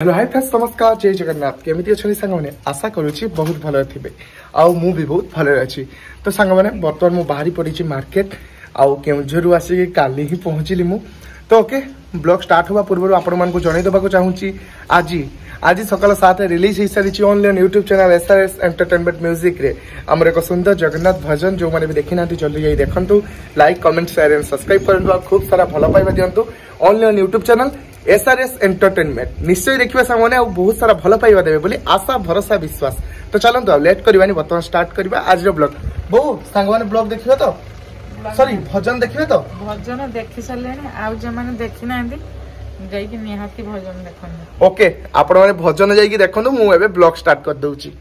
Hello hi friends नमस्कार जय जगन्नाथ केमिति अच्छे सांग मैंने आशा करुच्ची बहुत भल थे आउ मु भी बहुत भल अच्छी तो सांग मैंने बर्तमान मु बाहरी पड़ी मार्केट आउ केउझर आसिक काली ही पहुँचली मु तो ओके ब्लॉग स्टार्ट होगा पूर्व आपण मानक जनईदेवा चाहूँगी आज सकाल 7 रिलीज हो सारी online YouTube channel SRS entertainment music रे आमर एक सुंदर जगन्नाथ भजन जो मैंने भी देखी ना जल्दी जाई देखंतु like comment share and subscribe करंतु खूब सारा भल पाइबा दियंतु online YouTube channel SRS entertainment निश्चय देखिए सामने बहुत सारा भल पाइबा देवे बोली आशा भरोसा विश्वास तो चलते लेट करवानी बर्तमान स्टार्ट करवा आज ब्लॉग बो सांग मैंने ब्लॉग देखिए तो सॉरी भजन देखिए तो भजन देखि सारे आउ जो मैंने देखी ना जाइए निहाती भजन देखो ओके आपण माने भजन जाइए देखो मु एबे ब्लॉग स्टार्ट कर दूची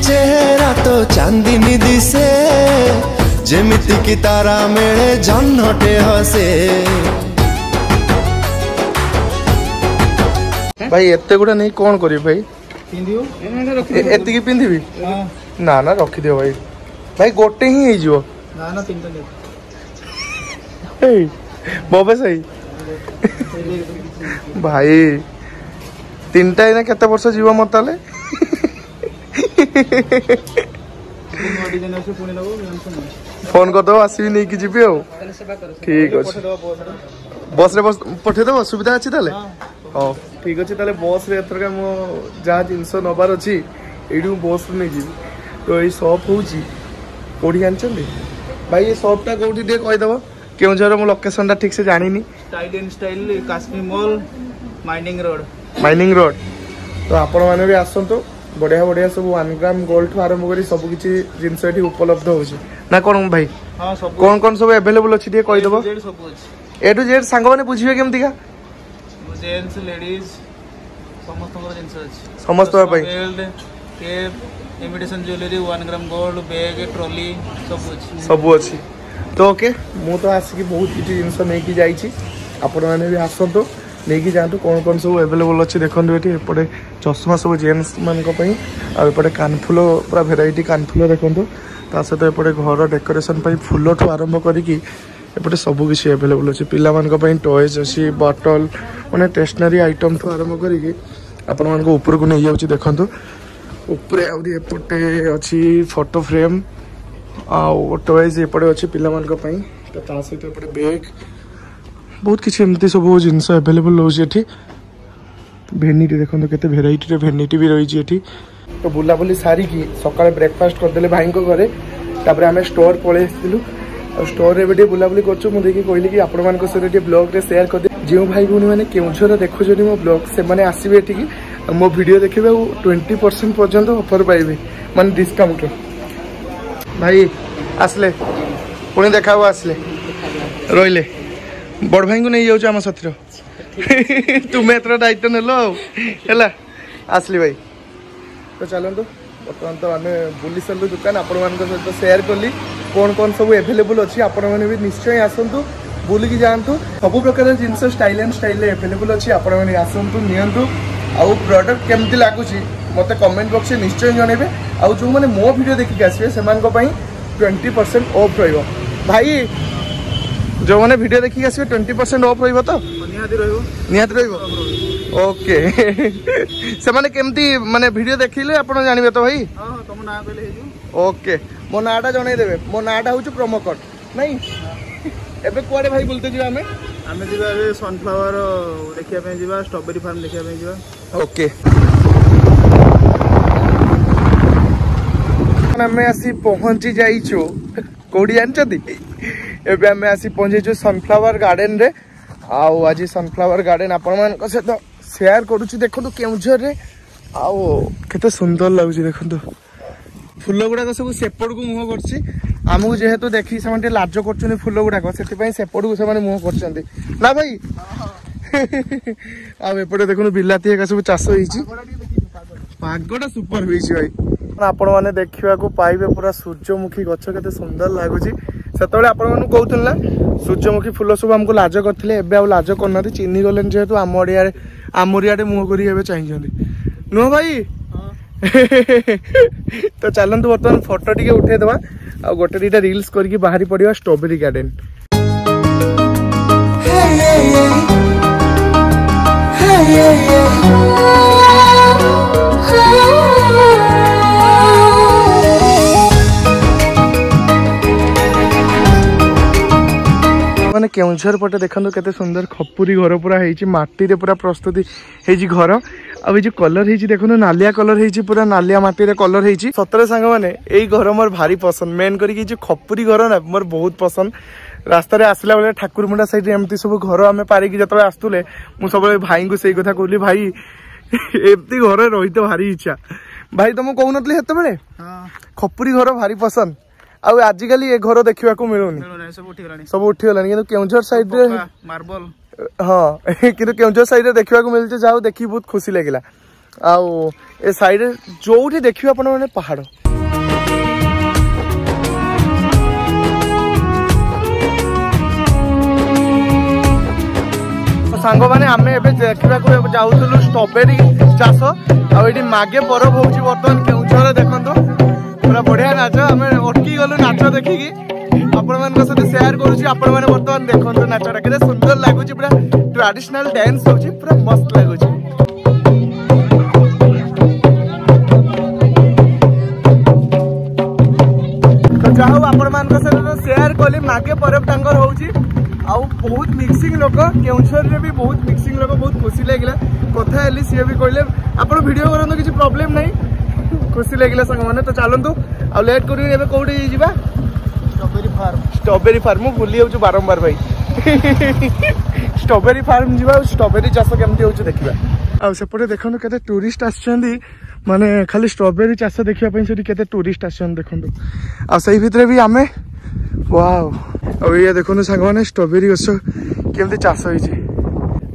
चेहरा तो चांदनी दिसे जेमिति की तारा मेले जन्नटे हसे भाई एते गुडा नहीं कौन करी भाई पिंदियो एते की पिंदिबी ना ना रखी दियो भाई भाई गोटे ही हे जिवो ना ना तीनटा ले ए बाबा सही भाई तीनटा इना केते वर्ष जीव मताले फोन कर दो आसबि नहीं कि जीबी ठीक अच्छे बस रे बस पठेदेव सुविधा अच्छी ताले हाँ ठीक अच्छे ताले बस रे एथरका मो जहाँ जिनस नबार अच्छी ये बस नहीं जीवी तो ये सॉप होची कोठी जानछन्ती भाई ये सॉपटा कोठी दे कहिदबो केउझर मो लोकेशन ठीक से जानिनी style and style Kashmir mall mining road तो आपण माने भी आसंतो बढ़िया बढ़िया सब 1 ग्राम गोल्ड ठू आरंभ करी सब किछि जिंस एठी उपलब्ध होछि ना कोन भाई हां सब कोन सब अवेलेबल अछि दिए कहि देबो सब अछि ए टू जेड सांग माने बुझिबे केमति का जेंट्स लेडीज समस्त जिंस अछि समस्त भाई cap imitation jewellery 1 gram gold bag trolley सब अछि तो ओके मु तो आसी की बहुत किछि जिंस नै की जाई छी आपण माने भी आसंतो नहीं जातु कौन सब एवेलेबल अच्छे देखो ये एपटे चश्मा सब जेन्स मान आउटे कानफुल पूरा भेराइटी कानफुल देखो ता सहित एपटे घर डेकोरेशन फुल ठू आरंभ करपटे सबकि एवेलेबल अच्छे पिला टॉयज अच्छी बॉटल माने स्टेशनरी आइटम ठू आरंभ कर को नहीं जाऊँगी देखो उपरे एपटे अच्छी फोटो फ्रेम आउ टॉयज एपटे अच्छी पिला तो सहित एपटे बैग बहुत किसी एमती सब जिनस एवेलेबल रोचे भेनिटी देखो केते भेराइटी भेनिटी भी रही तो बुलाबुली सारिकी सकाଳେ ब्रेकफास्ट करदे भाई घरे तापर आम स्टोर पलि और स्टोर रे बुलाबुली कर देखिए कहली कि आपण मान सहित ब्लॉग रे शेयर कर जो भाई भौणी मैंने केउझर देखुं मो ब्लॉग से मैंने आसबे एठिकी मो वीडियो देखिए 20% पर्यंत ऑफर पाइबे माने डिस्काउंट भाई आसले पुणी देखा आसले रहिले बड़ भाई को नहीं जाऊँ आम साथी तुम्हें एत दायित्व नेल आसली भाई तो चलते बर्तमान तो आम बुली सारू दुकान आपण मान सहित शेयर कली कौन सब एवेलेबल अच्छी आपण मैंने भी निश्चय आसतु बुलिकी जातु सब प्रकार जिनस स्टाइल एंड स्टाइल एवेलेबल अच्छी आपण मैंने आसतु नियंतु आउ प्रोडक्ट केमती लगुच मत कमेंट बॉक्स में निश्चय जनइबे आउ जो मैंने मो वीडियो देखिक आसबे से 20% ऑफ रहिबो भाई जो मैंने वीडियो देखिक आसबे 20% ऑफ रहिबो तो निहाती रहिबो ओके से माने केमती माने वीडियो देखिले आपण जानिबे तो भाई हां तुम ना कहले हेजु ओके मो नाटा जणै देबे मो नाटा होछु प्रोमो कोड नहीं एबे कोडे भाई बोलते जिबा हमें जिबा ए सनफ्लावर देखिया पे जिबा स्ट्रॉबेरी फार्म देखिया पे जिबा ओके हमें आसी पहुंची जाइछु कोडी जानछती एबे हमें आसी पहुंचेछु सनफ्लावर गार्डन रे आउ आज सनफ्लावर गार्डन आपण मान सहित शेयर करूछु देखो केउझर रे आउ केते सुंदर लागुछि देखो फूल गुड़ाक सब सेपट को मुह करमको जेहेतु देखी से लाज कर फूल गुड़ाक से सेपट को मुह कर ना भाई ଆଉ ଏପଟେ ଦେଖନ୍ତୁ ବିଲାତି ଏକା ସବୁ ଚାଷ ହେଇଛି। ପାଗଟା ସୁପର ହେଇଛି ଭାଇ। ଆପଣ ମାନେ ଦେଖିବାକୁ ପାଇବେ ପୁରା ସୂର୍ଯ୍ୟମୁଖୀ ଗଛ କେତେ ସୁନ୍ଦର ଲାଗୁଛି। ସେତେବେଳେ ଆପଣ ମାନଙ୍କୁ କହୁଥିଲି ନା ସୂର୍ଯ୍ୟମୁଖୀ ଫୁଲ ସବୁ ଆମକୁ ଲାଜ କରିଥିଲେ, ଏବେ ଆଉ ଲାଜ କରୁନାହାନ୍ତି, ଚିହ୍ନି ଗଲେନି ଯେହେତୁ ଆମରି ଆଡେ ମୁହଁ କରି ଏବେ ଚାହିଁଛନ୍ତି, ନୁହଁ ଭାଇ? ତ ଚାଲନ୍ତୁ ବର୍ତ୍ତମାନ ଫଟୋ ଟିକେ ଉଠେଇଦବା ଆଉ ଗୋଟେ ଦିଟା ରିଲ୍ସ କରିକି ବାହାରି ପଡିବା ଷ୍ଟ୍ରବେରୀ ଗାର୍ଡେନ। मैंने केउझर पटे देखो केते सुंदर खपुरी घर पूरा है माटी रे पूरा प्रस्तुति है घर अब जो कलर है देखो नालिया कलर है पूरा नालिया माटी रे कलर है सतरे सांग मैंने यही घर मोर भारी पसंद मेन करके जो खपुरी घर ना मोर बहुत पसंद रास्ता रे आसला बेले ठाकुर मुंडा साइड एमती सब घर आम पारिकी जो आसुले मुझे सब भाई को सही कथा कहली भाई एमती घर रही तो भारी इच्छा भाई तुम कहून से खपुरी घर भारी पसंद आजिकल ये घर देखा मिलूनी सब उठीगलानी केउझर साइड रे मार्बल हाँ कि केउझर साइड रे देखा मिलते जाओ देखी बहुत खुशी लगे आउ ए साइड जो देखिए आप पहाड़ सांग मैंने आम देखा जाऊलु स्ट्रॉबेरी चाष आगे मागे परब हो बर्तमान केउझर देखो पूरा बढ़िया नाच आम अटकी गलु नाच देखिकी आपण मान सहित शेयर करुँच आपण मैंने बर्तमान देखो नाचटा के सुंदर लगुच पूरा ट्रेडिशनल डांस हो पूरा मस्त लगुच तो जाऊ आपण मान सहित शेयर कली मागे परब तांकर होउची आउ बहुत मिक्सिंग लोक केउझर रे भी बहुत मिक्सिंग लोक बहुत खुशी लगे कथा हेली सी भी कहले आप वीडियो करते किसी प्रॉब्लम नहीं खुशी लगे सांग मैंने तो चलतु आ लेट कर कौटी जा स्ट्रॉबेरी फार्म भूली जाऊँ बारंबार भाई स्ट्रॉबेरी फार्म जा स्ट्रॉबेरी चाष केमती हो देखा आउटे देखो के टूरिस्ट आसछंदी माने खाली स्ट्रॉबेरी चाष देखापी से टूरिस्ट आसछंदी देखो आ सही भितर भी आमे वाओ और ये देखो सांग मैंने स्ट्रॉबेरी गछ केमती चाष हो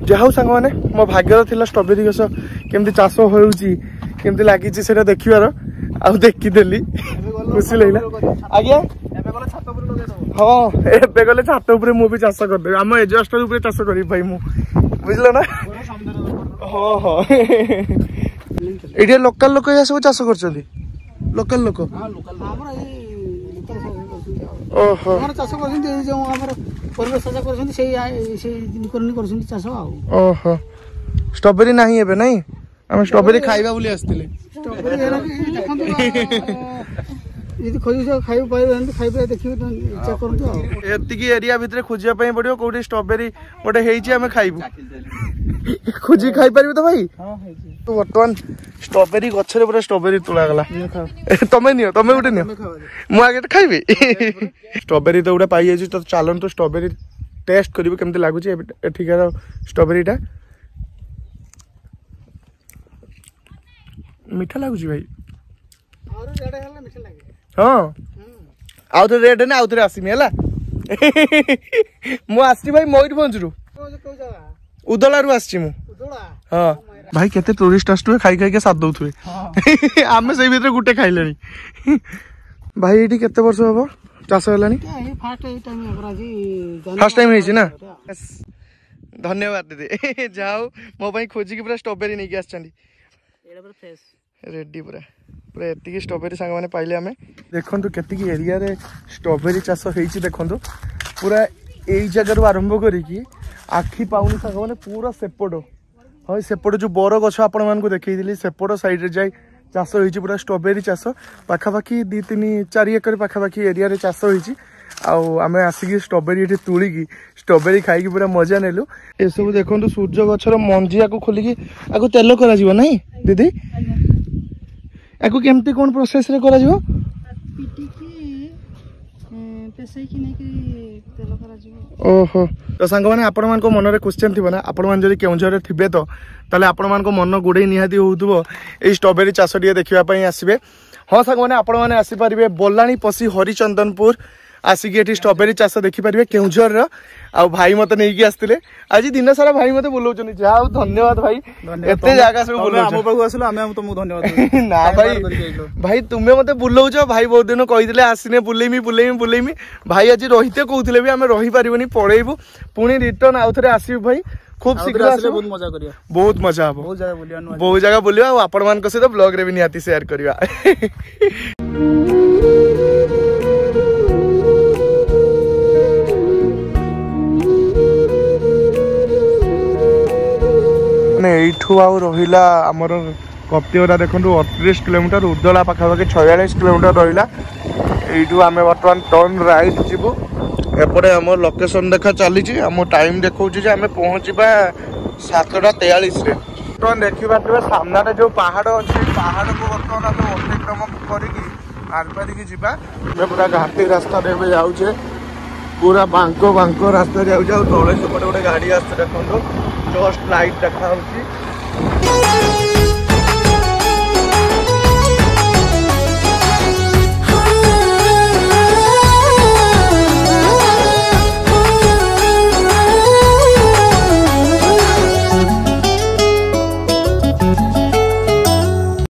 जाऊ सांग मैंने मो भाग्य था स्ट्रॉबेरी गछ केमती चाष होमती लगी से देखार आउ देखीदेली खुशी लगे आज्ञा हाँ एबे गले छात उपर मु भी चाष करदेवी आम एजस्ट उपर चाष करी भाई मु बुझल ना हाँ हाँ ये लोकल लोक या सब चाष कर लोकल लोक ओहो ओहो स्ट्रॉबेरी नहीं एबे नहीं आम स्ट्रॉबेरी खाइबा बोली आसथिले एरिया भितर खोजा पड़ो कौटी स्ट्रॉबेरी गोटे होम खाइबू खोजी खाई पारि तो भाई तो बर्तमान स्ट्रॉबेरी गछरे पूरा स्ट्रॉबेरी तुला गला तमे नियो तमे गोटे नियो मु आगे खाइबी स्ट्रॉबेरी तो गोटे पाई जाइए तो चलन तो स्ट्रॉबेरी टेस्ट करिबो केमते लागुच एठिकार स्ट्रॉबेरीटा मीठा लगुच भाई हाँ आउ थे रेड ना आउ थे आसमी है मुझे भाई मयूरभंज रु उदला रु आसी हाँ भाई केते टूरिस्ट आसुए खाई खाई साथ दौथे आम से भीतर गोटे खाइले भाई ये केते वर्ष हम चाष है फर्स्ट टाइम है ना धन्यवाद दीदी जाओ मो खोजिकी पूरा स्ट्रॉबेरी नहीं आसछंदी रेडी पूरा पूरा एति स्ट्रॉबेरी सांग मैंने पाइले आम देखु के एरिया रे स्ट्रॉबेरी चाष होती देखु पूरा यही जगह आरंभ करी आखि पाऊनी सांग मैंने पूरा सेपट हाँ सेपट जो बर गछ आपण मानक देखी सेपट साइड रे जाई चाष होती पूरा स्ट्रॉबेरी चाष पाखापाखि 2-3-4 एकर पाखापाखि एरिया रे चाष होती आम आसिक स्ट्रॉबेरी ये तुलिकी स्ट्रॉबेरी खाई पूरा मजा नेलु ए सब देखो सूर्य गछर मंजी को खोलिकी आगु तेल करा नहीं दीदी याकू केमती कौन प्रोसेस रे करा जिवो ओहो तो सांग मैंने आपण मान मन में क्वेश्चन थी ना आपण मान जदि केउझर थे तो ताले आपण मान मन गोड़े निहाती होउथबो ए स्ट्रॉबेरी चाष टिके देखिबा पई आसीबे हाँ सांग मैंने आपण माने आसी परिबे बोलाणी पसी हरिचंदनपुर आसिक ये स्ट्रॉबेरी चाष देखिपारे केउझर आ भाई मते नहीं कि आस्तिले आज दिन सारा भाई मते बुलाउछन जा धन्यवाद भाई एते जागा सब बुलाउछ हम पाखु आसलो आमे तुमको धन्यवाद ना भाई तुमे मते बुलाउछ भाई बहुत दिन कहिदिले आसिने बुलेमी भाई आज रहिते कहउथिले भी आमे रही परिबनी पळेइबो पुणी रिटर्न आउथरे आसीबो भाई खूब शीघ्र आसीबो बहुत मजा करिया बहुत मजा हबो बहुत जगह बुलिया आ आपण मान को से ब्लॉग रे भी निहाती शेयर करिया एठू आउ रहिला हमर कप्तिवरा देखंतु 38 किलोमीटर उदला पाखापाखि 46 किलोमीटर रहिला एठू आमे वर्तमान टर्न राइट जिबो एपरे हमर लोकेशन देखा चली छी हम टाइम देखौ छी जे हमें पहुंचबा 7:43 रे तो देखिबा तबे सामना रे जो पहाड़ अछि पहाड़ को वर्तमान हम अतिक्रम करिकी आरपारी की जिबा मैं पूरा घाटी रास्ता रे जाउ छे पूरा बांको रास्ता जाउ तले सेपटे गोटे गाड़ी आसते देखो जस्ट लाइट देखा